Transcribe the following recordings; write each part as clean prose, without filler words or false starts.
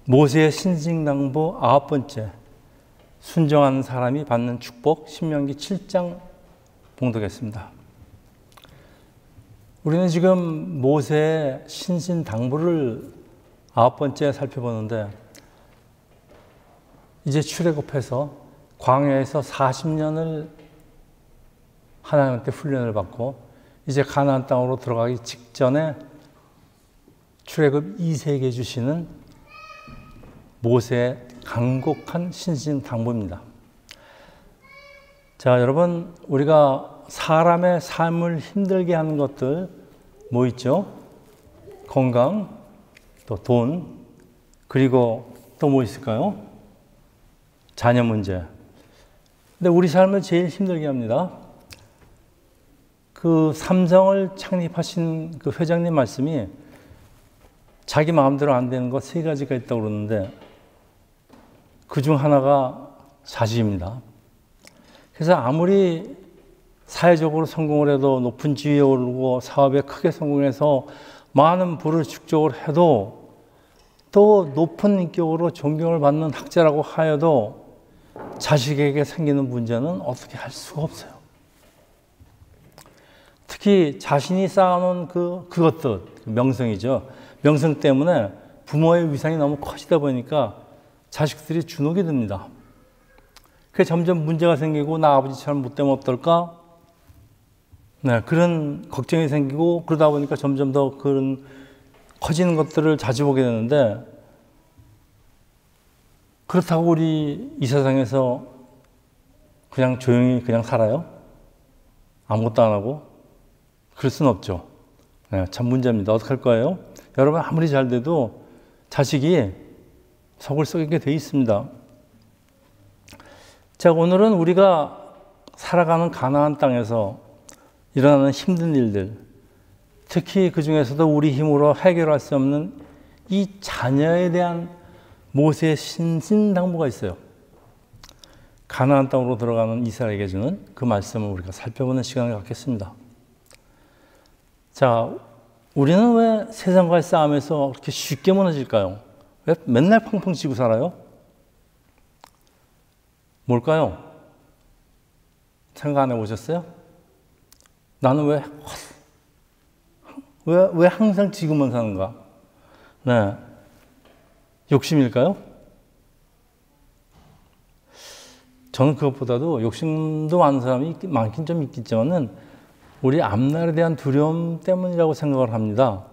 모세의 신신당부 9번째, 순종하는 사람이 받는 축복, 신명기 7장 봉독했습니다. 우리는 지금 모세의 신신당부를 9번째 살펴보는데, 이제 출애굽해서 광야에서 40년을 하나님한테 훈련을 받고 이제 가나안 땅으로 들어가기 직전에 출애굽 2세기에 주시는 모세의 간곡한 신신당부입니다. 자, 여러분, 우리가 사람의 삶을 힘들게 하는 것들 뭐 있죠? 건강, 또 돈, 그리고 또 뭐 있을까요? 자녀 문제. 근데 우리 삶을 제일 힘들게 합니다. 그 삼성을 창립하신 그 회장님 말씀이 자기 마음대로 안 되는 것 3가지가 있다고 그러는데, 그중 하나가 자식입니다. 그래서 아무리 사회적으로 성공을 해도 높은 지위에 오르고 사업에 크게 성공해서 많은 부를 축적을 해도, 또 높은 인격으로 존경을 받는 학자라고 하여도 자식에게 생기는 문제는 어떻게 할 수가 없어요. 특히 자신이 쌓아놓은 그것들, 명성이죠. 명성 때문에 부모의 위상이 너무 커지다 보니까 자식들이 주눅이 듭니다. 그게 점점 문제가 생기고, 나 아버지처럼 못되면 어떨까? 네, 그런 걱정이 생기고, 그러다 보니까 점점 더 그런 커지는 것들을 자주 보게 되는데, 그렇다고 우리 이 세상에서 그냥 조용히 그냥 살아요? 아무것도 안 하고? 그럴 수는 없죠. 네, 참 문제입니다. 어떻게 할 거예요? 여러분, 아무리 잘 돼도 자식이 속을 썩이게 돼 있습니다. 자, 오늘은 우리가 살아가는 가나안 땅에서 일어나는 힘든 일들, 특히 그 중에서도 우리 힘으로 해결할 수 없는 이 자녀에 대한 모세의 신신당부가 있어요. 가나안 땅으로 들어가는 이스라엘에게 주는 그 말씀을 우리가 살펴보는 시간을 갖겠습니다. 자, 우리는 왜 세상과의 싸움에서 그렇게 쉽게 무너질까요? 왜 맨날 펑펑 치고 살아요? 뭘까요? 생각 안 해보셨어요? 나는 왜 항상 지고만 사는가? 네. 욕심일까요? 저는 그것보다도 욕심도 많은 사람이 많긴 좀 있겠지만은 우리 앞날에 대한 두려움 때문이라고 생각을 합니다.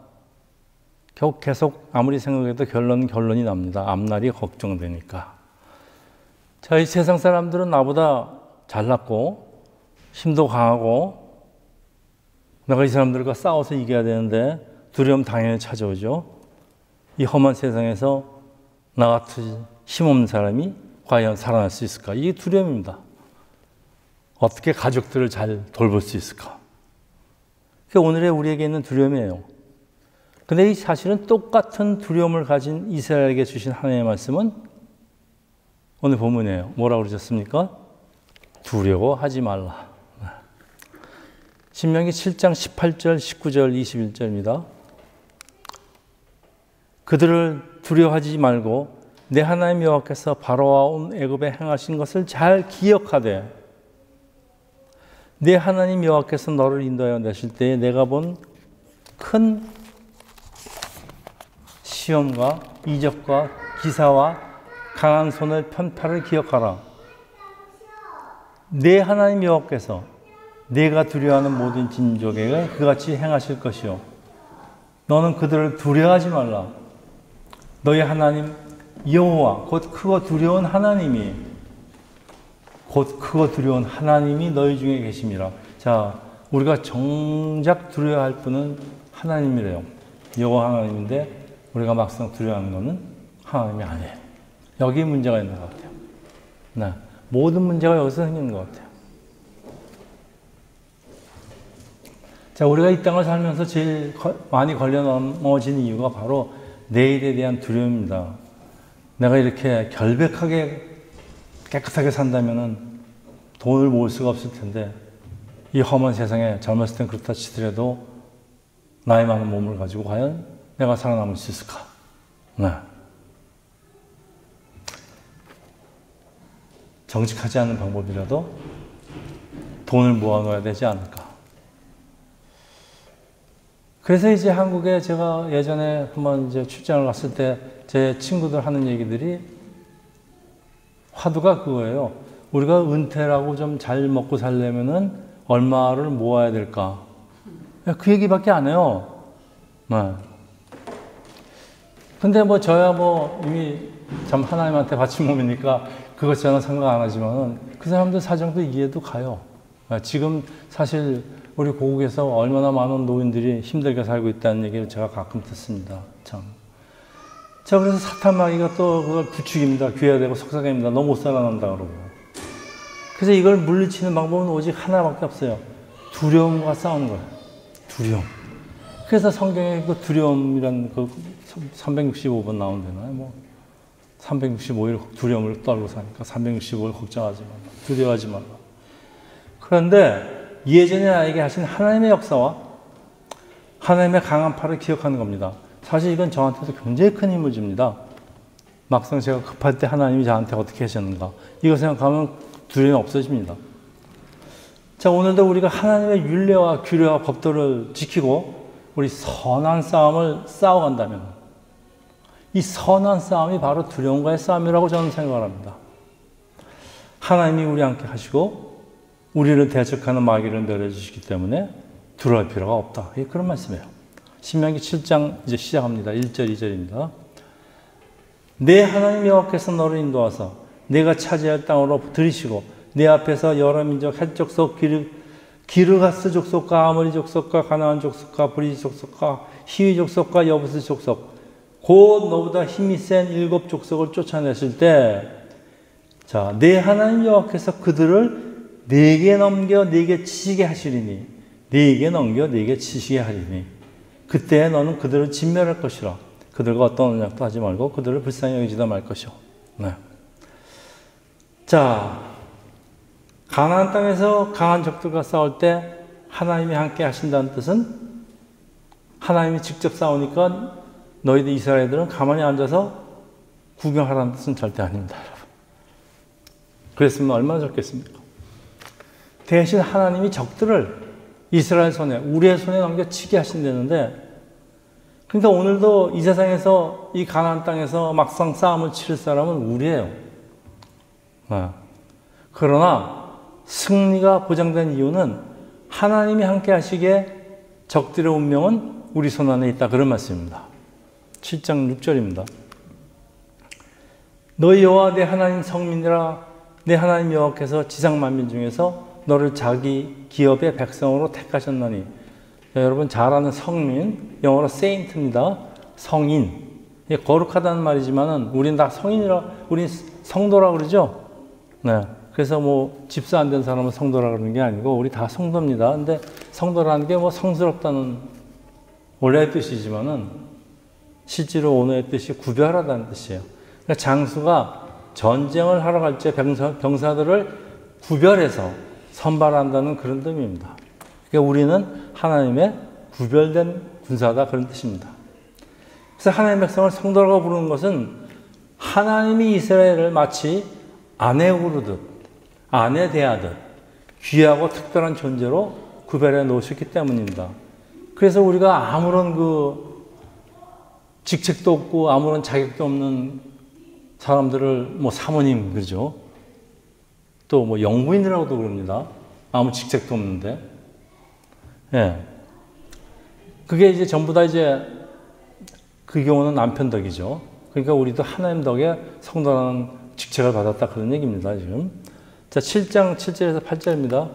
결국 계속 아무리 생각해도 결론이 납니다. 앞날이 걱정되니까. 자, 이 세상 사람들은 나보다 잘났고 힘도 강하고 내가 이 사람들과 싸워서 이겨야 되는데 두려움 당연히 찾아오죠. 이 험한 세상에서 나 같은 힘없는 사람이 과연 살아날 수 있을까? 이게 두려움입니다. 어떻게 가족들을 잘 돌볼 수 있을까? 그게 오늘의 우리에게 있는 두려움이에요. 근데 이 사실은 똑같은 두려움을 가진 이스라엘에게 주신 하나님의 말씀은 오늘 본문이에요. 뭐라고 그러셨습니까? 두려워하지 말라. 신명기 7장 18절, 19절, 21절입니다. 그들을 두려워하지 말고 내 하나님 여호와께서 바로와 온 애굽에 행하신 것을 잘 기억하되 내 하나님 여호와께서 너를 인도하여 내실 때에 내가 본 큰 시험과 이적과 기사와 강한 손의 편파를 기억하라. 내 하나님 여호와께서 내가 두려워하는 모든 진족에게 그같이 행하실 것이요 너는 그들을 두려워하지 말라. 너희 하나님 여호와 곧 크고 두려운 하나님이 너희 중에 계심이라. 자, 우리가 정작 두려워할 분은 하나님이래요. 여호와 하나님인데 우리가 막상 두려워하는 것은 하나님이 아니에요. 여기 문제가 있는 것 같아요. 네, 모든 문제가 여기서 생기는 것 같아요. 자, 우리가 이 땅을 살면서 제일 많이 걸려 넘어지는 이유가 바로 내일에 대한 두려움입니다. 내가 이렇게 결백하게 깨끗하게 산다면은 돈을 모을 수가 없을 텐데 이 험한 세상에 젊었을 땐 그렇다 치더라도 나이 많은 몸을 가지고 과연 내가 살아남을 수 있을까? 네. 정직하지 않은 방법이라도 돈을 모아놓아야 되지 않을까. 그래서 이제 한국에 제가 예전에 한번 이제 출장을 갔을 때 제 친구들 하는 얘기들이 화두가 그거예요. 우리가 은퇴라고 좀 잘 먹고 살려면은 얼마를 모아야 될까? 그 얘기밖에 안 해요. 네. 근데 뭐 저야 뭐 이미 참 하나님한테 바친 몸이니까 그것 저는 생각 안 하지만은 그 사람들 사정도 이해도 가요. 지금 사실 우리 고국에서 얼마나 많은 노인들이 힘들게 살고 있다는 얘기를 제가 가끔 듣습니다. 참. 자, 그래서 사탄마귀가 또 그걸 부추깁니다. 귀해야 되고 속삭입니다. 너 못 살아난다 그러고. 그래서 이걸 물리치는 방법은 오직 하나밖에 없어요. 두려움과 싸우는 거예요. 두려움. 그래서 성경에 그 두려움이란 그 365번 나온다나요? 뭐 365일 두려움을 떨고 사니까 365일 걱정하지 말라. 두려워하지 말라. 그런데 예전에 나에게 하신 하나님의 역사와 하나님의 강한 팔을 기억하는 겁니다. 사실 이건 저한테도 굉장히 큰 힘을 줍니다. 막상 제가 급할 때 하나님이 저한테 어떻게 하셨는가. 이거 생각하면 두려움이 없어집니다. 자, 오늘도 우리가 하나님의 율례와 규례와 법도를 지키고 우리 선한 싸움을 싸워간다면 이 선한 싸움이 바로 두려움과의 싸움이라고 저는 생각을 합니다. 하나님이 우리 함께 하시고 우리를 대적하는 마귀를 내려주시기 때문에 두려울 필요가 없다. 그런 말씀이에요. 신명기 7장 이제 시작합니다. 1절, 2절입니다. 내 하나님 여호와께서 너를 인도하사 내가 차지할 땅으로 들이시고 내 앞에서 여러 민족, 헷 족속, 기르가스 족속과 아모리 족속과 가나안 족속과 브리지 족속과 히위 족속과 여부스 족속 곧 너보다 힘이 센 7 족속을 쫓아냈을 때 자, 내 하나님 여호와께서 그들을 내게 넘겨 내게 치시게 하시리니 내게 넘겨 내게 치시게 하리니 그때 너는 그들을 진멸할 것이라. 그들과 어떤 언약도 하지 말고 그들을 불쌍히 여기지도 말 것이오. 네. 자, 가나안 땅에서 강한 적들과 싸울 때 하나님이 함께 하신다는 뜻은 하나님이 직접 싸우니까 너희들 이스라엘들은 가만히 앉아서 구경하라는 뜻은 절대 아닙니다. 여러분. 그랬으면 얼마나 좋겠습니까? 대신 하나님이 적들을 이스라엘 손에, 우리의 손에 넘겨치게 하신다는데 그러니까 오늘도 이 세상에서 이 가나안 땅에서 막상 싸움을 치를 사람은 우리예요. 네. 그러나 승리가 보장된 이유는 하나님이 함께 하시기에 적들의 운명은 우리 손 안에 있다. 그런 말씀입니다. 7장 6절입니다. 너희 여호와 내 하나님 성민이라 내 하나님 여호와께서 지상 만민 중에서 너를 자기 기업의 백성으로 택하셨나니. 여러분 잘 아는 성민, 영어로 saint입니다. 성인. 거룩하다는 말이지만은 우리는 다 성인이라, 우리 성도라 그러죠. 네. 그래서 뭐 집사 안 된 사람은 성도라 그러는 게 아니고 우리 다 성도입니다. 근데 성도라는 게 뭐 성스럽다는 원래의 뜻이지만은 실제로 오늘의 뜻이 구별하다는 뜻이에요. 그러니까 장수가 전쟁을 하러 갈 때 병사들을 구별해서 선발한다는 그런 뜻입니다. 그러니까 우리는 하나님의 구별된 군사다 그런 뜻입니다. 그래서 하나님의 백성을 성도라고 부르는 것은 하나님이 이스라엘을 마치 아내 부르듯 아내 대하듯 귀하고 특별한 존재로 구별해 놓으셨기 때문입니다. 그래서 우리가 아무런 그 직책도 없고 아무런 자격도 없는 사람들을 뭐 사모님 그러죠. 또 뭐 영부인이라고도 그럽니다. 아무 직책도 없는데. 예. 그게 이제 전부 다 이제 그 경우는 남편 덕이죠. 그러니까 우리도 하나님 덕에 성도라는 직책을 받았다 그런 얘기입니다, 지금. 자, 7장 7절에서 8절입니다.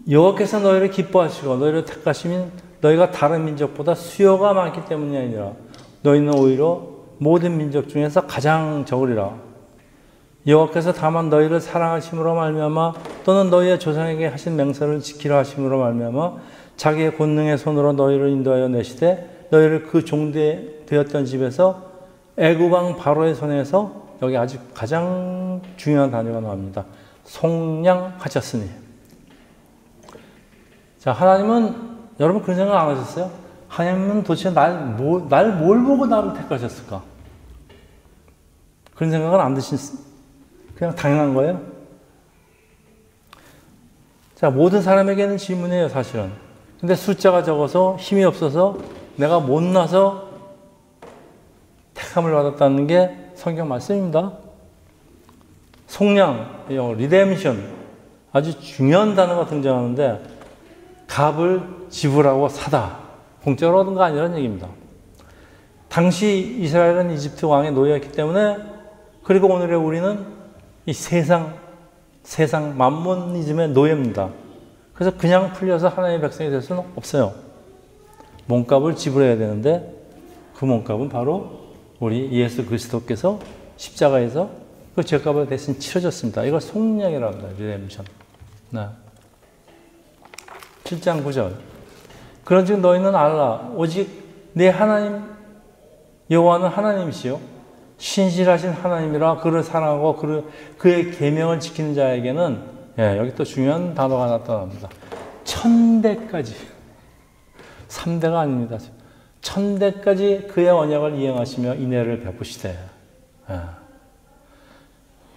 여호와께서 너희를 기뻐하시고 너희를 택하시면 너희가 다른 민족보다 수요가 많기 때문이 아니라 너희는 오히려 모든 민족 중에서 가장 적으리라. 여호와께서 다만 너희를 사랑하심으로 말미암아 또는 너희의 조상에게 하신 맹세를 지키려 하심으로 말미암아 자기의 권능의 손으로 너희를 인도하여 내시되 너희를 그 종되었던 집에서 애굽 왕 바로의 손에서 여기 아주 가장 중요한 단어가 나옵니다. 속량하셨으니. 자, 하나님은 여러분 그런 생각 안 하셨어요? 하나님은 도대체 날 뭘 보고 나를 택하셨을까? 그런 생각은 안 드신 그냥 당연한 거예요. 자, 모든 사람에게는 질문이에요, 사실은. 근데 숫자가 적어서 힘이 없어서 내가 못나서 택함을 받았다는 게 성경 말씀입니다. 속량, 리뎀션, 아주 중요한 단어가 등장하는데 값을 지불하고 사다. 공짜로 얻은 거 아니라는 얘기입니다. 당시 이스라엘은 이집트 왕의 노예였기 때문에, 그리고 오늘의 우리는 이 세상 만몬이즘의 노예입니다. 그래서 그냥 풀려서 하나님의 백성이 될 수는 없어요. 몸값을 지불해야 되는데 그 몸값은 바로 우리 예수 그리스도께서 십자가에서 그 죄값을 대신 치러졌습니다. 이걸 속량이라고 합니다. 리뎀션. 네. 7장 9절. 그런즉 너희는 알라. 오직 내 하나님 여호와는 하나님이시요 신실하신 하나님이라. 그를 사랑하고 그의 계명을 지키는 자에게는, 여기 또 중요한 단어가 나타납니다. 1000대까지. 3대가 아닙니다. 1000대까지 그의 언약을 이행하시며 인애를 베푸시되.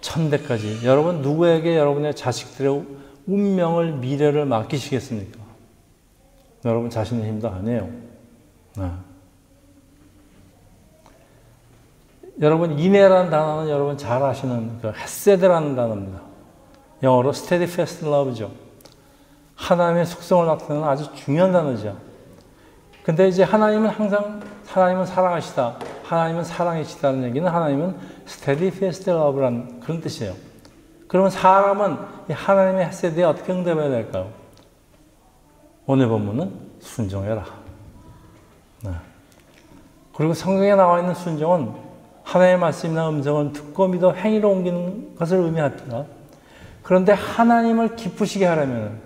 1000대까지. 여러분, 누구에게 여러분의 자식들의 운명을, 미래를 맡기시겠습니까? 여러분 자신의 힘도 아니에요. 여러분, 인애라는 단어는 여러분 잘 아시는 그 헤세드라는 단어입니다. 영어로 steadfast love죠. 하나님의 속성을 나타내는 아주 중요한 단어죠. 근데 이제 하나님은 사랑하시다. 하나님은 사랑이시다는 얘기는 하나님은 steadfast love라는 그런 뜻이에요. 그러면 사람은 이 하나님의 헤세드에 어떻게 응답해야 될까요? 오늘 본문은 순종해라. 그리고 성경에 나와 있는 순종은 하나님의 말씀이나 음성을 듣고 믿어 행위로 옮기는 것을 의미합니다. 그런데 하나님을 기쁘시게 하려면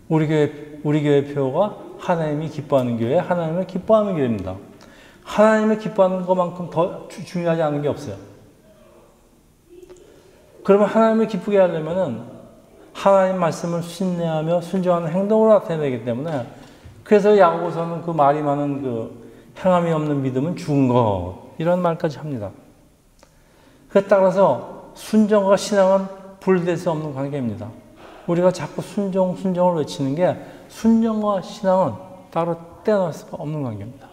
우리 교회 표가 하나님이 기뻐하는 교회, 하나님을 기뻐하는 교회입니다. 하나님을 기뻐하는 것만큼 더 중요하지 않은 게 없어요. 그러면 하나님을 기쁘게 하려면은 하나님 말씀을 신뢰하며 순종하는 행동으로 나타내야 되기 때문에, 그래서 야고보서는 그 말이 많은 그 행함이 없는 믿음은 죽은 것, 이런 말까지 합니다. 그에 따라서 순종과 신앙은 분리될 수 없는 관계입니다. 우리가 자꾸 순종을 외치는 게 순종과 신앙은 따로 떼어놓을 수가 없는 관계입니다.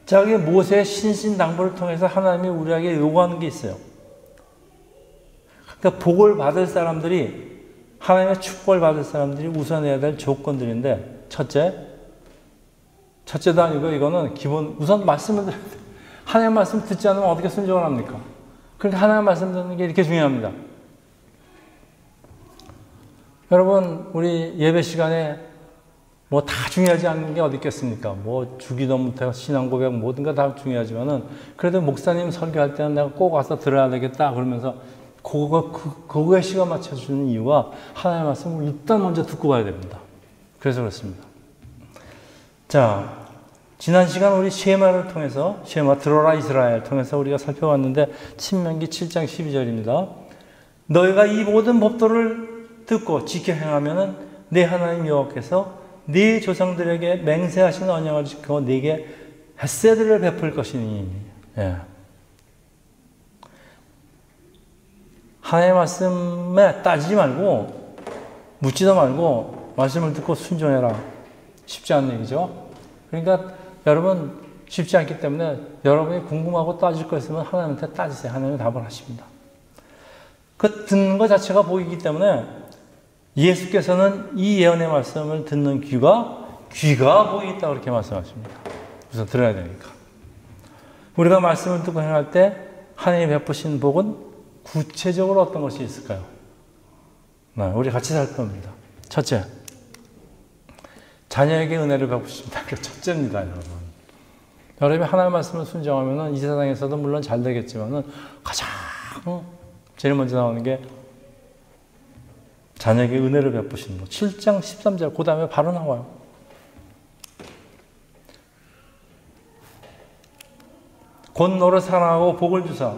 자, 여기 모세의 신신당부를 통해서 하나님이 우리에게 요구하는 게 있어요. 그러니까 복을 받을 사람들이, 하나님의 축복을 받을 사람들이 우선해야 될 조건들인데, 첫째도 아니고 이거는 기본, 우선 말씀을 들어야 돼요. 하나님 말씀 듣지 않으면 어떻게 순종을 합니까? 그러니까 하나님 말씀 듣는 게 이렇게 중요합니다. 여러분, 우리 예배 시간에 뭐 다 중요하지 않는 게 어디 있겠습니까? 뭐 주기도 못해서 신앙 고백 모든 거 다 중요하지만은, 그래도 목사님 설교할 때는 내가 꼭 와서 들어야 되겠다 그러면서 그거에 시간 맞춰주는 이유가 하나님의 말씀을 일단 먼저 듣고 가야 됩니다. 그래서 그렇습니다. 자, 지난 시간 우리 쉐마를 통해서, 쉐마 들어라 이스라엘 통해서 우리가 살펴봤는데, 신명기 7장 12절입니다. 너희가 이 모든 법도를 듣고 지켜 행하면은 내 하나님 여호와께서 네 조상들에게 맹세하신 언약을 지켜 네게 헷세드를 베풀 것이니. 하나님의 말씀에 따지지 말고, 묻지도 말고 말씀을 듣고 순종해라. 쉽지 않은 얘기죠. 그러니까 여러분, 쉽지 않기 때문에 여러분이 궁금하고 따질 거 있으면 하나님한테 따지세요. 하나님이 답을 하십니다. 그 듣는 것 자체가 복이기 때문에 예수께서는 이 예언의 말씀을 듣는 귀가 복이 있다고 그렇게 말씀하십니다. 우선 들어야 되니까. 우리가 말씀을 듣고 행할 때 하나님이 베푸신 복은 구체적으로 어떤 것이 있을까요? 우리 같이 살펴봅니다. 첫째, 자녀에게 은혜를 베푸십니다. 그 첫째입니다, 여러분. 여러분이 하나님의 말씀을 순종하면 이 세상에서도 물론 잘 되겠지만은 가장 제일 먼저 나오는 게 자녀에게 은혜를 베푸시는 것. 7장 13절, 그 다음에 바로 나와요. 곧 너를 사랑하고 복을 주사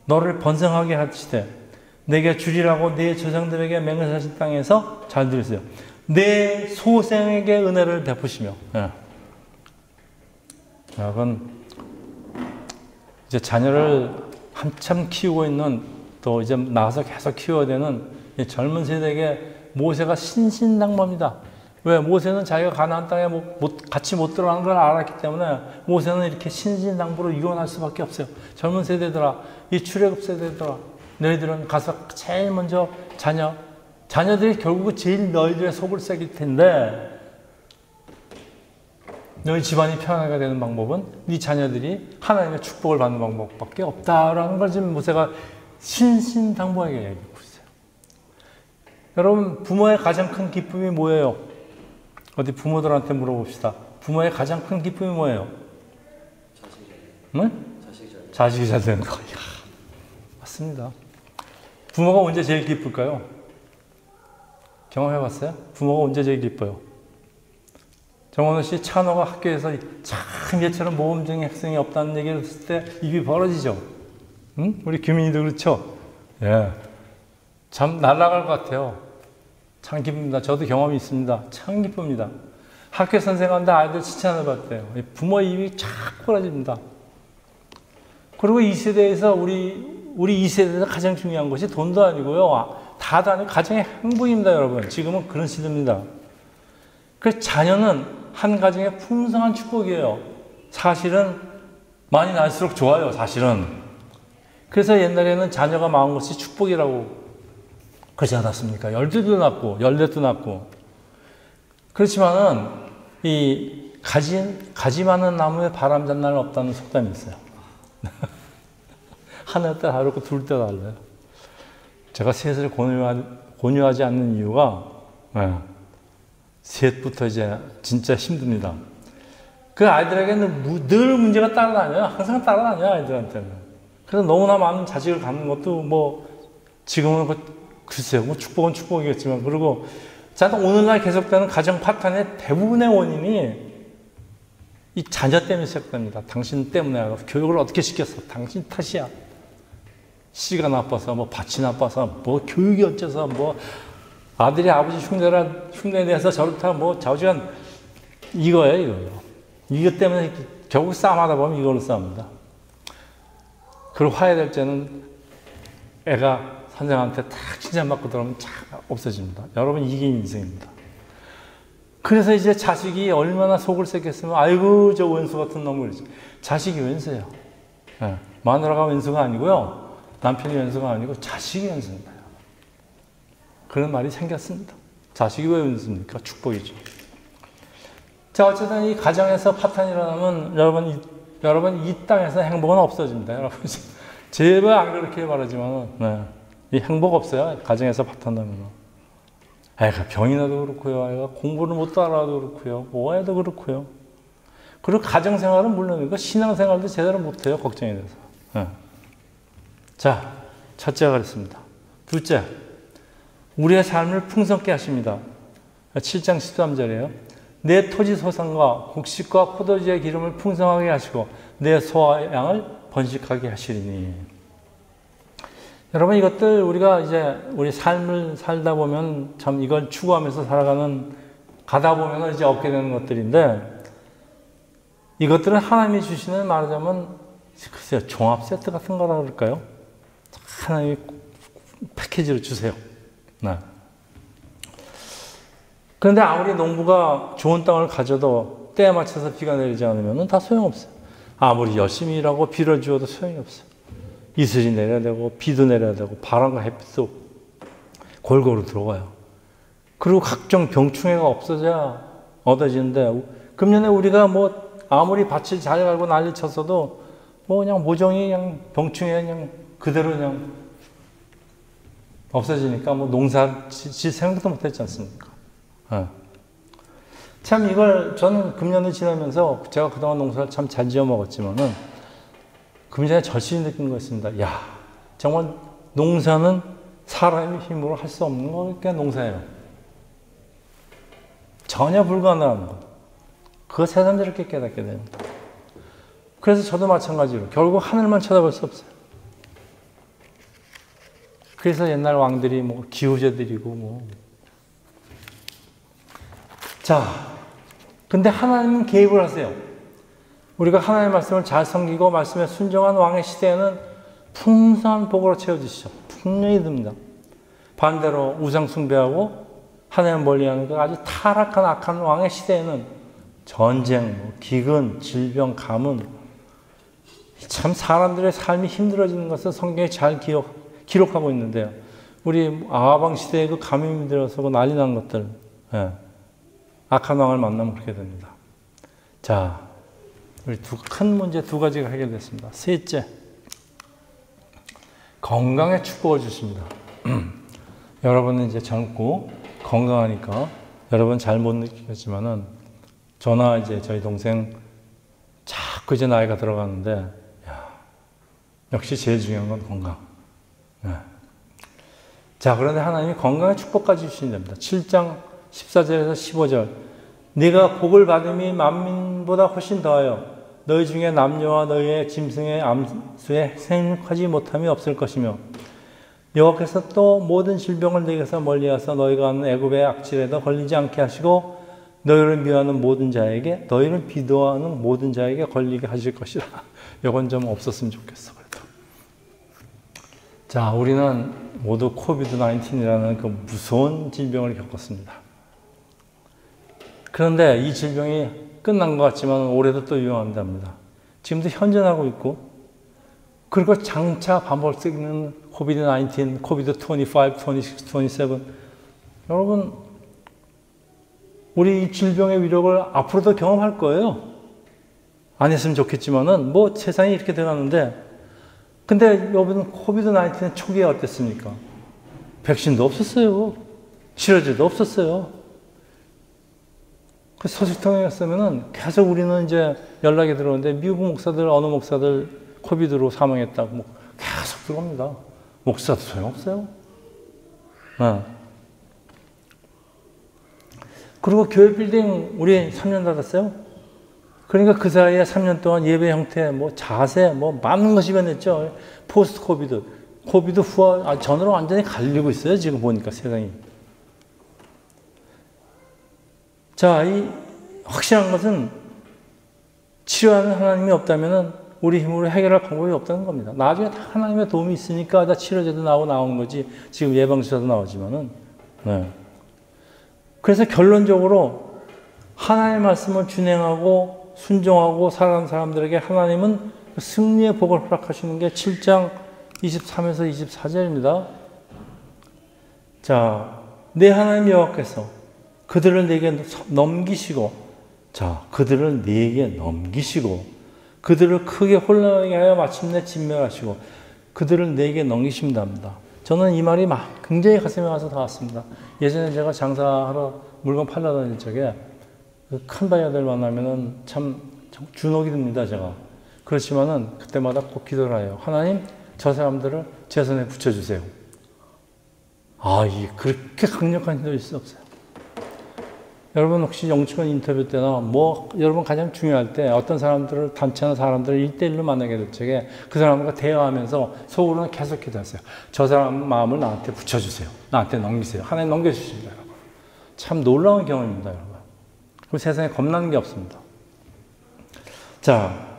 너를 번성하게 하시되 내게 주리라고 네 조상들에게 맹세하신 땅에서, 잘 들으세요, 내 소생에게 은혜를 베푸시며. 여러분, 이제 자녀를 한참 키우고 있는, 또 이제 나가서 계속 키워야 되는 이 젊은 세대에게 모세가 신신당부합니다. 왜? 모세는 자기가 가나안 땅에 같이 못 들어가는 걸 알았기 때문에 모세는 이렇게 신신당부로 유언할 수밖에 없어요. 젊은 세대들아, 이 출애굽 세대들아, 너희들은 가서 제일 먼저 자녀들이 결국 제일 너희들의 속을 새길 텐데, 너희 집안이 평안하게 되는 방법은 네 자녀들이 하나님의 축복을 받는 방법밖에 없다라는 걸 지금 모세가 신신당부하게 얘기하고 있어요. 여러분, 부모의 가장 큰 기쁨이 뭐예요? 어디 부모들한테 물어봅시다. 부모의 가장 큰 기쁨이 뭐예요? 자식이 잘 되는 거. 이야, 맞습니다. 부모가 언제 제일 기쁠까요? 경험해봤어요? 부모가 언제 제일 기뻐요? 정원호 씨, 찬호가 학교에서 참 얘처럼 모범적인 학생이 없다는 얘기를 했을 때 입이 벌어지죠? 응? 우리 규민이도 그렇죠? 예. 참 날아갈 것 같아요. 참 기쁩니다. 저도 경험이 있습니다. 참 기쁩니다. 학교 선생님한테 아이들 칭찬을 받대요. 부모 입이 착 벌어집니다. 그리고 이 세대에서 우리 이 세대에서 가장 중요한 것이 돈도 아니고요. 다도 아니고 가정의 행복입니다, 여러분. 지금은 그런 시대입니다. 그래서 자녀는 한 가정의 풍성한 축복이에요. 사실은 많이 날수록 좋아요, 사실은. 그래서 옛날에는 자녀가 많은 것이 축복이라고 그러지 않았습니까? 12도 낳고, 14도 낳고. 그렇지만은, 이 가지 많은 나무에 바람 잔 날 없다는 속담이 있어요. 하나 때 다르고 둘 때 달라요. 제가 셋을 권유하지 않는 이유가, 셋부터 이제 진짜 힘듭니다. 그 아이들에게는 늘 문제가 따라다녀요. 항상 따라다녀요, 아이들한테는. 그래서 너무나 많은 자식을 갖는 것도 지금은 글쎄요, 축복은 축복이겠지만, 그리고 오늘날 계속되는 가정 파탄의 대부분의 원인이 이 자녀 때문에 시작됩니다. 당신 때문에 교육을 어떻게 시켰어? 당신 탓이야. 씨가 나빠서, 밭이 나빠서, 교육이 어째서, 아들이 아버지 흉내에 대해서 저렇다, 좌우지간 이거예요. 이것 때문에 결국 싸움하다 보면 이걸로 싸웁니다. 그리고 화해될 때는 애가 선생한테 탁 칭찬받고 들어오면 착 없어집니다. 여러분, 이게 인생입니다. 그래서 이제 자식이 얼마나 속을 썩겠으면, 아이고, 저 원수 같은 놈을 그러지. 자식이 원수예요. 네. 마누라가 원수가 아니고요. 남편이 원수가 아니고 자식이 원수입니다. 그런 말이 생겼습니다. 자식이 왜 원수입니까? 축복이죠. 자, 어쨌든 이 가정에서 파탄이 일어나면 여러분 이 땅에서 행복은 없어집니다. 여러분, 제발 안 그렇게 말하지만, 이 행복 없어요. 가정에서 파탄 나면. 애가 병이 나도 그렇고요. 애가 공부를 못 따라도 그렇고요. 뭐해도 그렇고요. 그리고 가정생활은 물론이고 신앙생활도 제대로 못해요. 걱정이 돼서. 자, 첫째가 그랬습니다. 둘째, 우리의 삶을 풍성케 하십니다. 7장 13절이에요. 내 토지 소산과 곡식과 포도주의 기름을 풍성하게 하시고 내 소와 양을 번식하게 하시리니. 여러분, 이것들 우리가 이제 우리 삶을 살다 보면 참 이걸 추구하면서 가다 보면 이제 얻게 되는 것들인데, 이것들은 하나님이 주시는, 말하자면 글쎄요, 종합 세트 같은 거라 그럴까요? 하나님이 패키지로 주세요. 네. 그런데 아무리 농부가 좋은 땅을 가져도 때에 맞춰서 비가 내리지 않으면 다 소용없어요. 아무리 열심히 일하고 비를 주어도 소용이 없어요. 이슬이 내려야 되고 비도 내려야 되고 바람과 햇빛도 골고루 들어와요. 그리고 각종 병충해가 없어져야 얻어지는데, 금년에 우리가 아무리 밭을 잘 갈고 난리 쳤어도 그냥 모종이 그냥 병충해 그냥 그대로 그냥 없어지니까 농사 질 생각도 못했지 않습니까? 참 이걸 저는 금년을 지나면서 제가 그동안 농사를 참 잘 지어 먹었지만은 금년에 절실히 느낀 것 같습니다. 야, 정말 농사는 사람의 힘으로 할 수 없는 거니까 농사예요. 전혀 불가능한 거. 그거 새삼스럽게 깨닫게 됩니다. 그래서 저도 마찬가지로 결국 하늘만 쳐다볼 수 없어요. 그래서 옛날 왕들이 기후제 드리고 자, 근데 하나님은 개입을 하세요. 우리가 하나님의 말씀을 잘 섬기고 말씀에 순종한 왕의 시대에는 풍성한 복으로 채워주시죠. 풍년이 듭니다. 반대로 우상 숭배하고 하나님 멀리하는 그 아주 타락한 악한 왕의 시대에는 전쟁, 기근, 질병, 가뭄, 참 사람들의 삶이 힘들어지는 것을 성경에 잘 기록하고 있는데요. 우리 아하방 시대에 그 가뭄이 들어서 그 난리 난 것들, 예. 악한 왕을 만나면 그렇게 됩니다. 자, 우리 큰 문제 두 가지가 해결됐습니다. 셋째, 건강의 축복을 주십니다. 여러분은 이제 젊고 건강하니까 여러분 잘 못 느끼겠지만은 저나 이제 저희 동생 자꾸 이제 나이가 들어가는데 야, 역시 제일 중요한 건 건강. 네. 자, 그런데 하나님이 건강의 축복까지 주신답니다. 7장 14절에서 15절. 네가 복을 받음이 만민보다 훨씬 더하여 너희 중에 남녀와 너희의 짐승의 암수에 생육하지 못함이 없을 것이며 여호와께서 또 모든 질병을 네게서 멀리하사 너희가 하는 애굽의 악질에도 걸리지 않게 하시고 너희를 미워하는 모든 자에게 너희를 비도하는 모든 자에게 걸리게 하실 것이라. 이건 좀 없었으면 좋겠어. 그래도. 자, 우리는 모두 코비드-19이라는 그 무서운 질병을 겪었습니다. 그런데 이 질병이 끝난 것 같지만 올해도 또 유행한답니다. 지금도 현존하고 있고 그리고 장차 반복되는 코비드-19, 코비드-25, 26, 27 여러분 우리 이 질병의 위력을 앞으로도 경험할 거예요. 안 했으면 좋겠지만은 뭐 세상이 이렇게 돼가는데 근데 여러분 코비드-19 초기에 어땠습니까? 백신도 없었어요. 치료제도 없었어요. 그 소식통이었으면은 계속 우리는 이제 연락이 들어오는데 미국 목사들, 어느 목사들 코비드로 사망했다고 뭐 계속 들어옵니다. 목사도 소용없어요. 네. 그리고 교회 빌딩 우리 3년 닫았어요. 그러니까 그 사이에 3년 동안 예배 형태, 뭐 자세, 뭐 많은 것이 변했죠. 포스트 코비드, 코비드 후와 전으로 완전히 갈리고 있어요. 지금 보니까 세상이. 자, 이 확실한 것은 치료하는 하나님이 없다면은 우리 힘으로 해결할 방법이 없다는 겁니다. 나중에 다 하나님의 도움이 있으니까 다 치료제도 나오는 거지. 지금 예방주사도 나오지만은. 네. 그래서 결론적으로 하나님의 말씀을 준행하고 순종하고 살아가는 사람들에게 하나님은 승리의 복을 허락하시는 게 7장 23에서 24절입니다. 자, 내 하나님 여호와께서 그들을 내게 넘기시고, 자, 그들을 내게 넘기시고, 그들을 크게 혼란하게 하여 마침내 진멸하시고, 그들을 내게 넘기신답니다. 저는 이 말이 굉장히 가슴에 와서 닿았습니다. 예전에 제가 장사하러 물건 팔러 다닐 적에 큰 바이어들 만나면은 참 주눅이 듭니다, 제가. 그렇지만은 그때마다 꼭 기도를 해요. 하나님, 저 사람들을 제 손에 붙여주세요. 그렇게 강력한 힘도 있을 수 없어요. 여러분 혹시 영치권 인터뷰 때나 뭐 여러분 가장 중요할 때 어떤 사람들을 단체나 사람들을 1대1로 만나게 될 적에 그 사람과 대화하면서 속으로는 계속 기도하세요. 저 사람 마음을 나한테 붙여주세요. 나한테 넘기세요. 하나님 넘겨주십니다. 여러분. 참 놀라운 경험입니다. 여러분. 그 세상에 겁나는 게 없습니다. 자,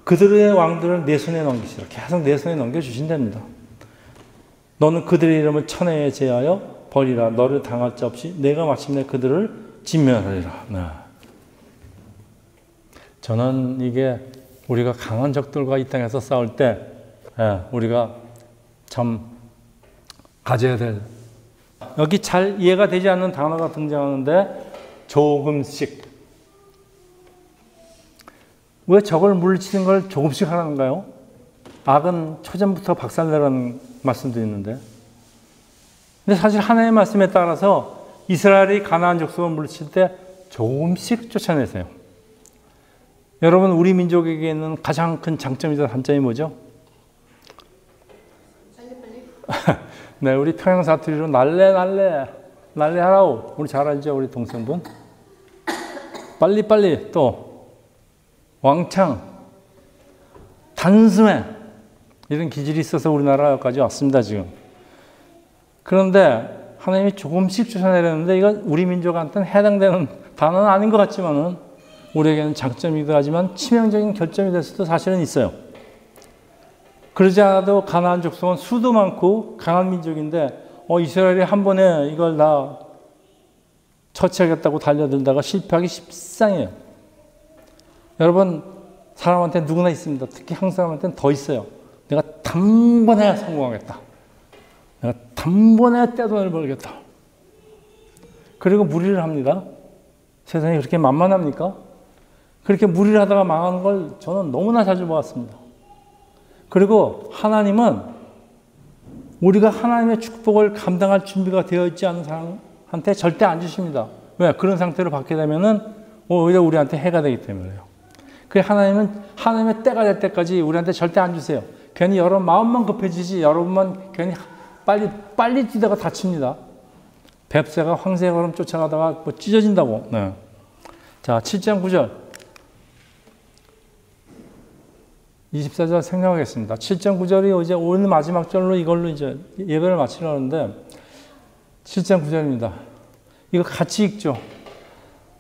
그들의 왕들을 내 손에 넘기시라. 계속 내 손에 넘겨주신답니다. 너는 그들의 이름을 천하에 제하여 버리라. 너를 당할 자 없이 내가 마침내 그들을 진멸하리라. 네. 저는 이게 우리가 강한 적들과 이 땅에서 싸울 때 우리가 참 가져야 될 여기 잘 이해가 되지 않는 단어가 등장하는데 조금씩 왜 저걸 물리치는 걸 조금씩 하라는가요? 악은 초전부터 박살내라는 말씀도 있는데 근데 사실 하나님의 말씀에 따라서 이스라엘이 가나안 족속을 물리칠 때 조금씩 쫓아내세요. 여러분 우리 민족에게 있는 가장 큰 장점이자 단점이 뭐죠? 네, 우리 평양 사투리로 날래 하라고 우리 잘 알죠? 우리 동생분 빨리 또 왕창 단숨에 이런 기질이 있어서 우리나라까지 왔습니다 지금. 그런데 하나님이 조금씩 쫓아내려는데 이건 우리 민족한테는 해당되는 단어는 아닌 것 같지만은 우리에게는 장점이기도 하지만 치명적인 결점이 될 수도 사실은 있어요. 그러지 않아도 가나안 족속은 수도 많고 강한 민족인데 이스라엘이 한 번에 이걸 다 처치하겠다고 달려들다가 실패하기 십상이에요. 여러분, 사람한테 누구나 있습니다. 특히 한국 사람한테는 더 있어요. 내가 단번에 성공하겠다. 내가 단번에 떼돈을 벌겠다. 그리고 무리를 합니다. 세상이 그렇게 만만합니까? 그렇게 무리를 하다가 망하는 걸 저는 너무나 자주 보았습니다. 그리고 하나님은 우리가 하나님의 축복을 감당할 준비가 되어 있지 않은 사람한테 절대 안 주십니다. 왜? 그런 상태로 받게 되면은 오히려 우리한테 해가 되기 때문에요. 그 하나님은 하나님의 때가 될 때까지 우리한테 절대 안 주세요. 괜히 여러분 마음만 급해지지 여러분만 괜히 빨리 뛰다가 다칩니다. 뱁새가 황새처럼 쫓아가다가 찢어진다고. 네. 자, 7장 9절. 24절 생략하겠습니다. 7장 9절이 이제 오늘 마지막 절로 이걸로 이제 예배를 마치려는데 7장 9절입니다. 이거 같이 읽죠.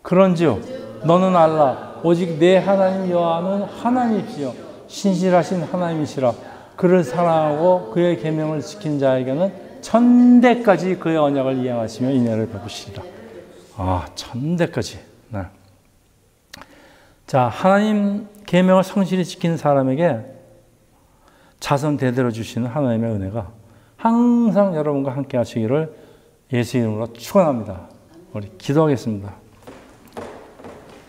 그런즉 너는 알라 오직 내 하나님 여호와는 하나님이시요 신실하신 하나님이시라. 그를 사랑하고 그의 계명을 지킨 자에게는 천대까지 그의 언약을 이행하시며 인애를 베푸시리라. 천대까지. 네. 자, 하나님 계명을 성실히 지키는 사람에게 자손 대대로 주시는 하나님의 은혜가 항상 여러분과 함께 하시기를 예수 이름으로 축원합니다. 우리 기도하겠습니다.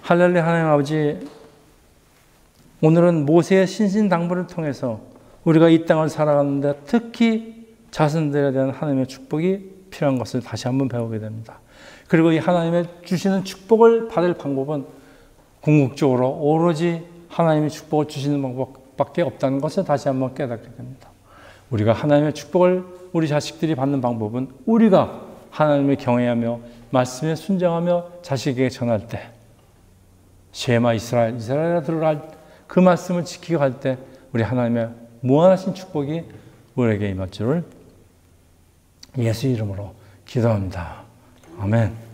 할렐루야. 하나님 아버지, 오늘은 모세의 신신당부를 통해서 우리가 이 땅을 살아가는데 특히 자손들에 대한 하나님의 축복이 필요한 것을 다시 한번 배우게 됩니다. 그리고 이 하나님의 주시는 축복을 받을 방법은 궁극적으로 오로지 하나님의 축복을 주시는 방법밖에 없다는 것을 다시 한번 깨닫게 됩니다. 우리가 하나님의 축복을 우리 자식들이 받는 방법은 우리가 하나님을 경외하며 말씀에 순종하며 자식에게 전할 때 쉐마 이스라엘아 들으라 그 말씀을 지키고 갈 때 우리 하나님의 무한하신 축복이 우리에게 임할 줄을 예수 이름으로 기도합니다. 아멘.